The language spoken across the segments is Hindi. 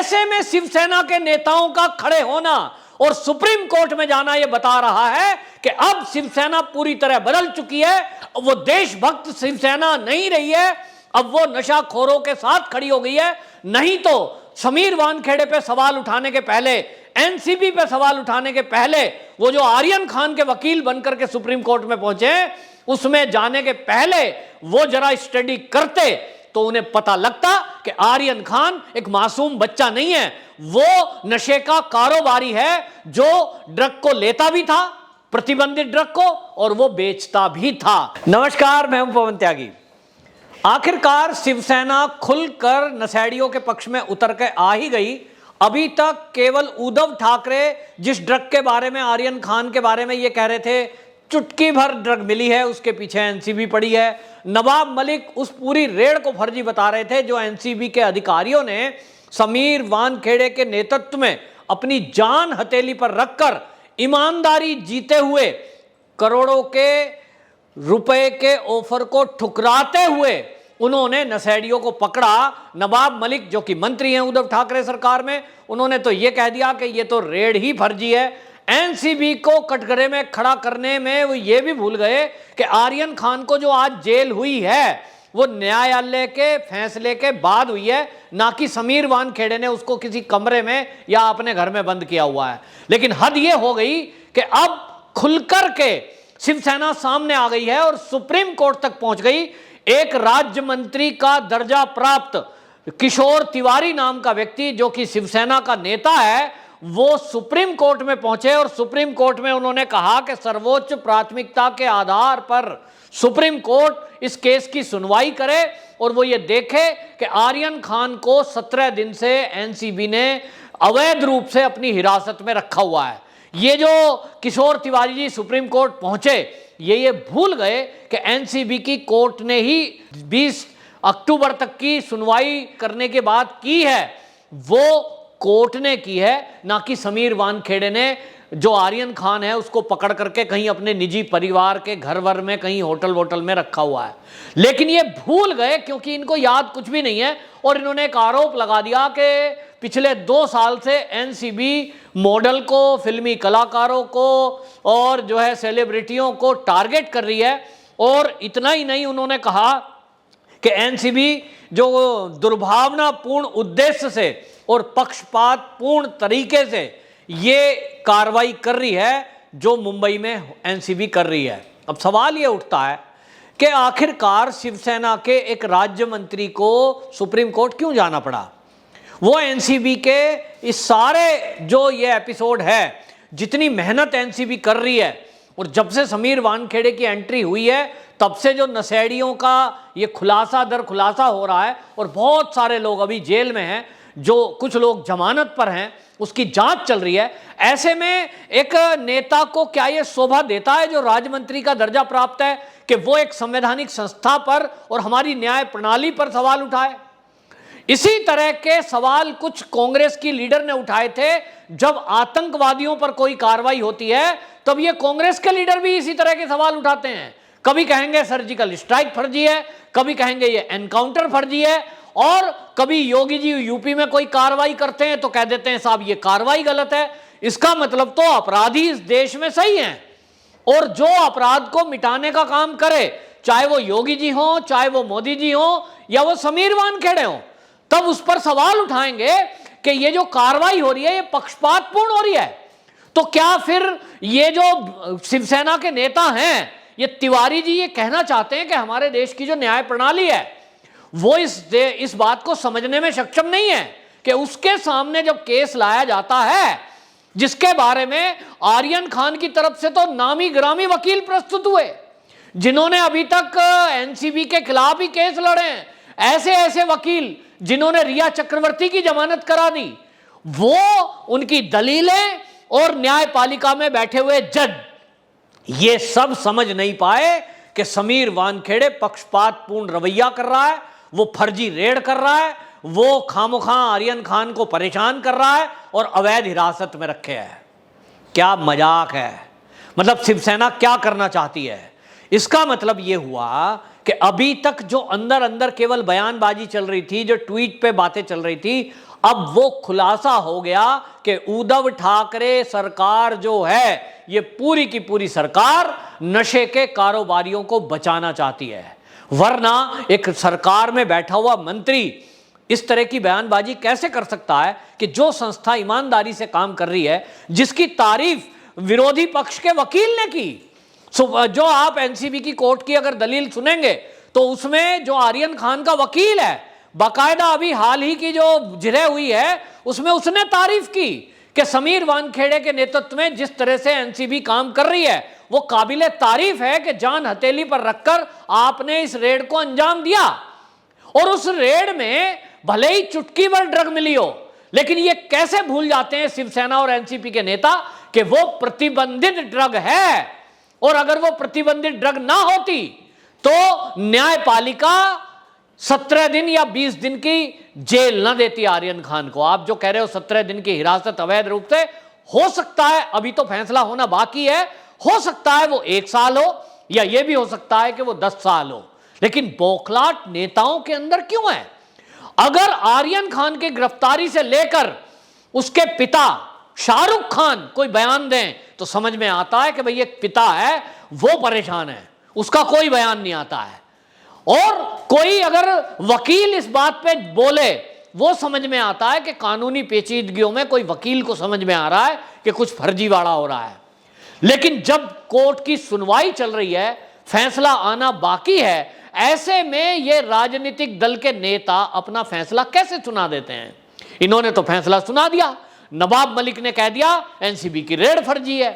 ऐसे में शिवसेना के नेताओं का खड़े होना और सुप्रीम कोर्ट में जाना यह बता रहा है कि अब शिवसेना पूरी तरह बदल चुकी है। वो देशभक्त शिवसेना नहीं रही है, अब वो नशाखोरों के साथ खड़ी हो गई है। नहीं तो समीर वानखेड़े पे सवाल उठाने के पहले, एनसीबी पे सवाल उठाने के पहले, वो जो आर्यन खान के वकील बनकर के सुप्रीम कोर्ट में पहुंचे, उसमें जाने के पहले वो जरा स्टडी करते तो उन्हें पता लगता कि आर्यन खान एक मासूम बच्चा नहीं है, वो नशे का कारोबारी है जो ड्रग को लेता भी था, प्रतिबंधित ड्रग को, और वो बेचता भी था। नमस्कार, मैं हूं पवन त्यागी। आखिरकार शिवसेना खुलकर नशेड़ियों के पक्ष में उतर के आ ही गई। अभी तक केवल उद्धव ठाकरे जिस ड्रग के बारे में, आर्यन खान के बारे में ये कह रहे थे चुटकी भर ड्रग मिली है, उसके पीछे एनसीबी पड़ी है। नवाब मलिक उस पूरी रेड को फर्जी बता रहे थे जो एनसीबी के अधिकारियों ने समीर वानखेड़े के नेतृत्व में अपनी जान हथेली पर रखकर ईमानदारी जीते हुए करोड़ों के रुपए के ऑफर को ठुकराते हुए उन्होंने नशेड़ियों को पकड़ा। नवाब मलिक जो कि मंत्री हैं उद्धव ठाकरे सरकार में, उन्होंने तो यह कह दिया कि यह तो रेड ही फर्जी है। एनसीबी को कटघरे में खड़ा करने में वो ये भी भूल गए कि आर्यन खान को जो आज जेल हुई है वो न्यायालय के फैसले के बाद हुई है, ना कि समीर वानखेड़े ने उसको किसी कमरे में या अपने घर में बंद किया हुआ है। लेकिन हद ये हो गई कि अब खुलकर के शिवसेना सामने आ गई है और सुप्रीम कोर्ट तक पहुंच गई। एक राज्य मंत्री का दर्जा प्राप्त किशोर तिवारी नाम का व्यक्ति जो कि शिवसेना का नेता है, वो सुप्रीम कोर्ट में पहुंचे और सुप्रीम कोर्ट में उन्होंने कहा कि सर्वोच्च प्राथमिकता के आधार पर सुप्रीम कोर्ट इस केस की सुनवाई करे और वो ये देखे कि आर्यन खान को 17 दिन से एनसीबी ने अवैध रूप से अपनी हिरासत में रखा हुआ है। ये जो किशोर तिवारी जी सुप्रीम कोर्ट पहुंचे, ये भूल गए कि एनसीबी की कोर्ट ने ही 20 अक्टूबर तक की सुनवाई करने के बाद की है, वो कोर्ट ने की है, ना कि समीर वानखेड़े ने जो आर्यन खान है उसको पकड़ करके कहीं अपने निजी परिवार के घर वर में कहीं होटल वोटल में रखा हुआ है। लेकिन ये भूल गए क्योंकि इनको याद कुछ भी नहीं है और इन्होंने एक आरोप लगा दिया कि पिछले 2 साल से एनसीबी मॉडल को, फिल्मी कलाकारों को और जो है सेलिब्रिटियों को टारगेट कर रही है। और इतना ही नहीं, उन्होंने कहा कि एनसीबी जो दुर्भावनापूर्ण उद्देश्य से और पक्षपात पूर्ण तरीके से ये कार्रवाई कर रही है जो मुंबई में एनसीबी कर रही है। अब सवाल ये उठता है कि आखिरकार शिवसेना के एक राज्य मंत्री को सुप्रीम कोर्ट क्यों जाना पड़ा। वो एनसीबी के इस सारे जो ये एपिसोड है, जितनी मेहनत एनसीबी कर रही है, और जब से समीर वानखेड़े की एंट्री हुई है तब से जो नशेड़ियों का ये खुलासा दर खुलासा हो रहा है और बहुत सारे लोग अभी जेल में हैं, जो कुछ लोग जमानत पर हैं, उसकी जांच चल रही है। ऐसे में एक नेता को क्या यह शोभा देता है जो राज्य मंत्री का दर्जा प्राप्त है कि वो एक संवैधानिक संस्था पर और हमारी न्याय प्रणाली पर सवाल उठाए। इसी तरह के सवाल कुछ कांग्रेस की लीडर ने उठाए थे। जब आतंकवादियों पर कोई कार्रवाई होती है तब ये कांग्रेस के लीडर भी इसी तरह के सवाल उठाते हैं। कभी कहेंगे सर्जिकल स्ट्राइक फर्जी है, कभी कहेंगे ये एनकाउंटर फर्जी है, और कभी योगी जी यूपी में कोई कार्रवाई करते हैं तो कह देते हैं साहब ये कार्रवाई गलत है। इसका मतलब तो अपराधी इस देश में सही हैं और जो अपराध को मिटाने का काम करे, चाहे वो योगी जी हो, चाहे वो मोदी जी हो, या वो समीर वानखेड़े हो, तब उस पर सवाल उठाएंगे कि ये जो कार्रवाई हो रही है ये पक्षपातपूर्ण हो रही है। तो क्या फिर ये जो शिवसेना के नेता हैं, ये तिवारी जी ये कहना चाहते हैं कि हमारे देश की जो न्याय प्रणाली है वो इस बात को समझने में सक्षम नहीं है कि उसके सामने जब केस लाया जाता है जिसके बारे में आर्यन खान की तरफ से तो नामी ग्रामी वकील प्रस्तुत हुए, जिन्होंने अभी तक एनसीबी के खिलाफ ही केस लड़े हैं, ऐसे ऐसे वकील जिन्होंने रिया चक्रवर्ती की जमानत करा दी, वो उनकी दलीलें और न्यायपालिका में बैठे हुए जज ये सब समझ नहीं पाए कि समीर वानखेड़े पक्षपातपूर्ण रवैया कर रहा है, वो फर्जी रेड कर रहा है, वो खामोखा आर्यन खान को परेशान कर रहा है और अवैध हिरासत में रखे है। क्या मजाक है। मतलब शिवसेना क्या करना चाहती है। इसका मतलब यह हुआ कि अभी तक जो अंदर अंदर केवल बयानबाजी चल रही थी, जो ट्वीट पे बातें चल रही थी, अब वो खुलासा हो गया कि उद्धव ठाकरे सरकार जो है ये पूरी की पूरी सरकार नशे के कारोबारियों को बचाना चाहती है। वरना एक सरकार में बैठा हुआ मंत्री इस तरह की बयानबाजी कैसे कर सकता है कि जो संस्था ईमानदारी से काम कर रही है, जिसकी तारीफ विरोधी पक्ष के वकील ने की। जो आप एनसीबी की कोर्ट की अगर दलील सुनेंगे तो उसमें जो आर्यन खान का वकील है, बाकायदा अभी हाल ही की जो जिरह हुई है उसमें उसने तारीफ की कि समीर वानखेड़े के नेतृत्व में जिस तरह से एनसीबी काम कर रही है वो काबिले तारीफ है कि जान हथेली पर रखकर आपने इस रेड को अंजाम दिया। और उस रेड में भले ही चुटकी भर ड्रग मिली हो, लेकिन ये कैसे भूल जाते हैं शिवसेना और एनसीपी के नेता कि वो प्रतिबंधित ड्रग है, और अगर वो प्रतिबंधित ड्रग ना होती तो न्यायपालिका 17 दिन या 20 दिन की जेल ना देती आर्यन खान को। आप जो कह रहे हो 17 दिन की हिरासत अवैध रूप से, हो सकता है अभी तो फैसला होना बाकी है, हो सकता है वो 1 साल हो या ये भी हो सकता है कि वो 10 साल हो, लेकिन बौखलाहट नेताओं के अंदर क्यों है? अगर आर्यन खान की गिरफ्तारी से लेकर उसके पिता शाहरुख खान कोई बयान दें तो समझ में आता है कि भाई एक पिता है वो परेशान है, उसका कोई बयान नहीं आता है। और कोई अगर वकील इस बात पे बोले वो समझ में आता है कि कानूनी पेचीदगियों में कोई वकील को समझ में आ रहा है कि कुछ फर्जीवाड़ा हो रहा है। लेकिन जब कोर्ट की सुनवाई चल रही है, फैसला आना बाकी है, ऐसे में ये राजनीतिक दल के नेता अपना फैसला कैसे सुना देते हैं? इन्होंने तो फैसला सुना दिया, नवाब मलिक ने कह दिया एनसीबी की रेड फर्जी है।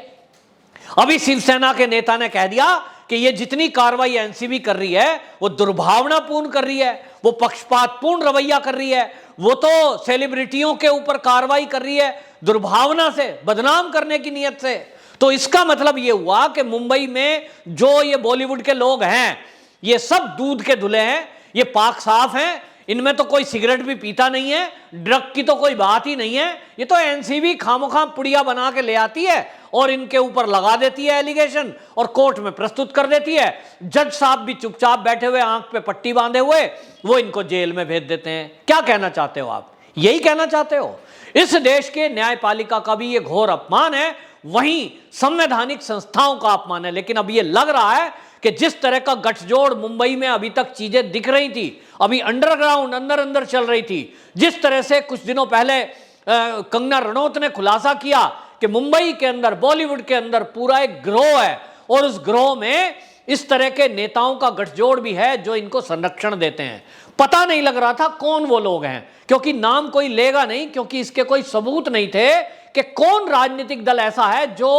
अभी शिवसेना के नेता ने कह दिया कि ये जितनी कार्रवाई एनसीबी कर रही है वो दुर्भावनापूर्ण कर रही है, वो पक्षपातपूर्ण रवैया कर रही है, वो तो सेलिब्रिटियों के ऊपर कार्रवाई कर रही है दुर्भावना से, बदनाम करने की नीयत से। तो इसका मतलब ये हुआ कि मुंबई में जो ये बॉलीवुड के लोग हैं ये सब दूध के धुले हैं, ये पाक साफ हैं, इनमें तो कोई सिगरेट भी पीता नहीं है, ड्रग की तो कोई बात ही नहीं है। ये तो एनसीबी खामोखा पुड़िया बना के ले आती है और इनके ऊपर लगा देती है एलिगेशन और कोर्ट में प्रस्तुत कर देती है। जज साहब भी चुपचाप बैठे हुए, आंख पे पट्टी बांधे हुए, वो इनको जेल में भेज देते हैं। क्या कहना चाहते हो आप? यही कहना चाहते हो? इस देश के न्यायपालिका का भी ये घोर अपमान है, वहीं संवैधानिक संस्थाओं का अपमान है। लेकिन अब ये लग रहा है कि जिस तरह का गठजोड़ मुंबई में अभी तक चीजें दिख रही थी, अभी अंडरग्राउंड अंदर अंदर चल रही थी, जिस तरह से कुछ दिनों पहले कंगना रनौत ने खुलासा किया कि मुंबई के अंदर, बॉलीवुड के अंदर पूरा एक गिरोह है और उस गिरोह में इस तरह के नेताओं का गठजोड़ भी है जो इनको संरक्षण देते हैं। पता नहीं लग रहा था कौन वो लोग हैं, क्योंकि नाम कोई लेगा नहीं, क्योंकि इसके कोई सबूत नहीं थे कि कौन राजनीतिक दल ऐसा है जो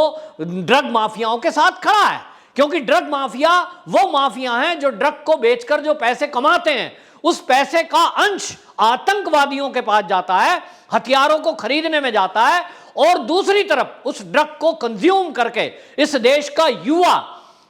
ड्रग माफियाओं के साथ खड़ा है। क्योंकि ड्रग माफिया वो माफिया हैं जो ड्रग को बेचकर जो पैसे कमाते हैं, उस पैसे का अंश आतंकवादियों के पास जाता है, हथियारों को खरीदने में जाता है, और दूसरी तरफ उस ड्रग को कंज्यूम करके इस देश का युवा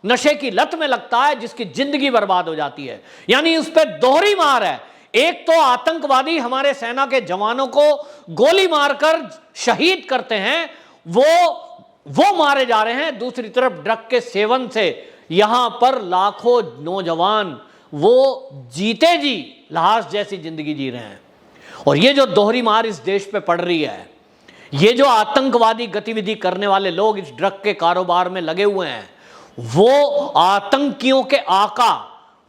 नशे की लत में लगता है, जिसकी जिंदगी बर्बाद हो जाती है। यानी उस पर दोहरी मार है। एक तो आतंकवादी हमारे सेना के जवानों को गोली मारकर शहीद करते हैं, वो मारे जा रहे हैं, दूसरी तरफ ड्रग के सेवन से यहां पर लाखों नौजवान वो जीते जी लाश जैसी जिंदगी जी रहे हैं। और ये जो दोहरी मार इस देश पे पड़ रही है, ये जो आतंकवादी गतिविधि करने वाले लोग इस ड्रग के कारोबार में लगे हुए हैं, वो आतंकियों के आका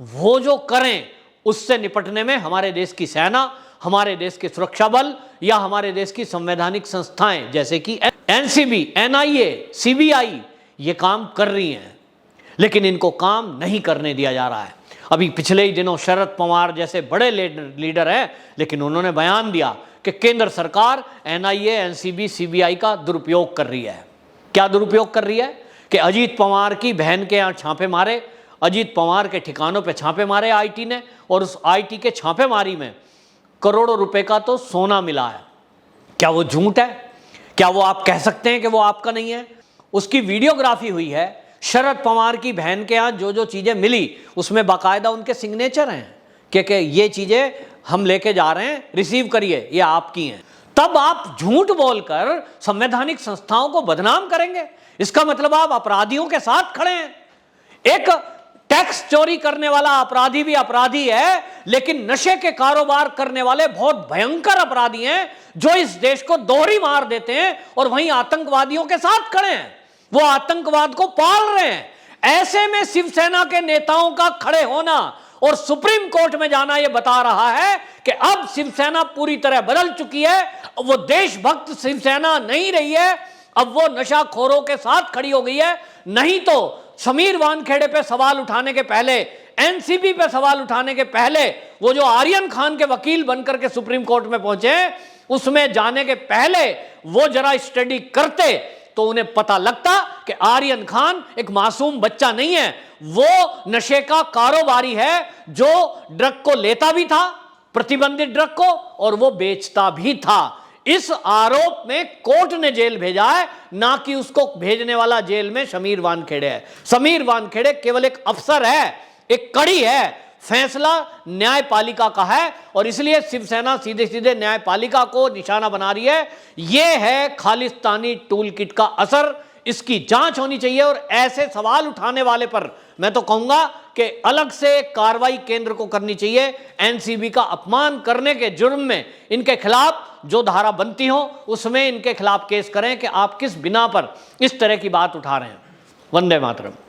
वो जो करें, उससे निपटने में हमारे देश की सेना, हमारे देश के सुरक्षा बल या हमारे देश की संवैधानिक संस्थाएं जैसे कि एनसीबी, एनआईए, सीबीआई ये काम कर रही हैं, लेकिन इनको काम नहीं करने दिया जा रहा है। अभी पिछले ही दिनों शरद पवार जैसे बड़े लीडर हैं, लेकिन उन्होंने बयान दिया कि केंद्र सरकार एनआईए, एनसीबी, सीबीआई का दुरुपयोग कर रही है। क्या दुरुपयोग कर रही है? कि अजीत पवार की बहन के यहाँ छापे मारे, अजीत पवार के ठिकानों पे छापे मारे आईटी ने, और उस आईटी के छापेमारी में करोड़ों रुपए का तो सोना मिला है। क्या वो झूठ है? क्या वो आप कह सकते हैं कि वो आपका नहीं है? उसकी वीडियोग्राफी हुई है। शरद पवार की बहन के यहाँ जो जो चीजें मिली उसमें बाकायदा उनके सिग्नेचर हैं कि ये चीजें हम लेके जा रहे हैं, रिसीव करिए, ये आपकी हैं। तब आप झूठ बोलकर संवैधानिक संस्थाओं को बदनाम करेंगे, इसका मतलब आप अपराधियों के साथ खड़े हैं। एक टैक्स चोरी करने वाला अपराधी भी अपराधी है, लेकिन नशे के कारोबार करने वाले बहुत भयंकर अपराधी हैं जो इस देश को दोहरी मार देते हैं और वहीं आतंकवादियों के साथ खड़े हैं, वो आतंकवाद को पाल रहे हैं। ऐसे में शिवसेना के नेताओं का खड़े होना और सुप्रीम कोर्ट में जाना यह बता रहा है कि अब शिवसेना पूरी तरह बदल चुकी है। वो देशभक्त शिवसेना नहीं रही है, अब वो नशाखोरों के साथ खड़ी हो गई है। नहीं तो समीर वानखेड़े पे सवाल उठाने के पहले, एनसीबी पे सवाल उठाने के पहले, वो जो आर्यन खान के वकील बनकर के सुप्रीम कोर्ट में पहुंचे, उसमें जाने के पहले वो जरा स्टडी करते तो उन्हें पता लगता कि आर्यन खान एक मासूम बच्चा नहीं है, वो नशे का कारोबारी है जो ड्रग को लेता भी था, प्रतिबंधित ड्रग को, और वो बेचता भी था। इस आरोप में कोर्ट ने जेल भेजा है, ना कि उसको भेजने वाला जेल में समीर वानखेड़े है। समीर वानखेड़े केवल एक अफसर है, एक कड़ी है, फैसला न्यायपालिका का है, और इसलिए शिवसेना सीधे सीधे न्यायपालिका को निशाना बना रही है। यह है खालिस्तानी टूल किट का असर। इसकी जांच होनी चाहिए और ऐसे सवाल उठाने वाले पर मैं तो कहूंगा कि अलग से कार्रवाई केंद्र को करनी चाहिए। एनसीबी का अपमान करने के जुर्म में इनके खिलाफ जो धारा बनती हो उसमें इनके खिलाफ केस करें कि आप किस बिना पर इस तरह की बात उठा रहे हैं। वंदे मातरम।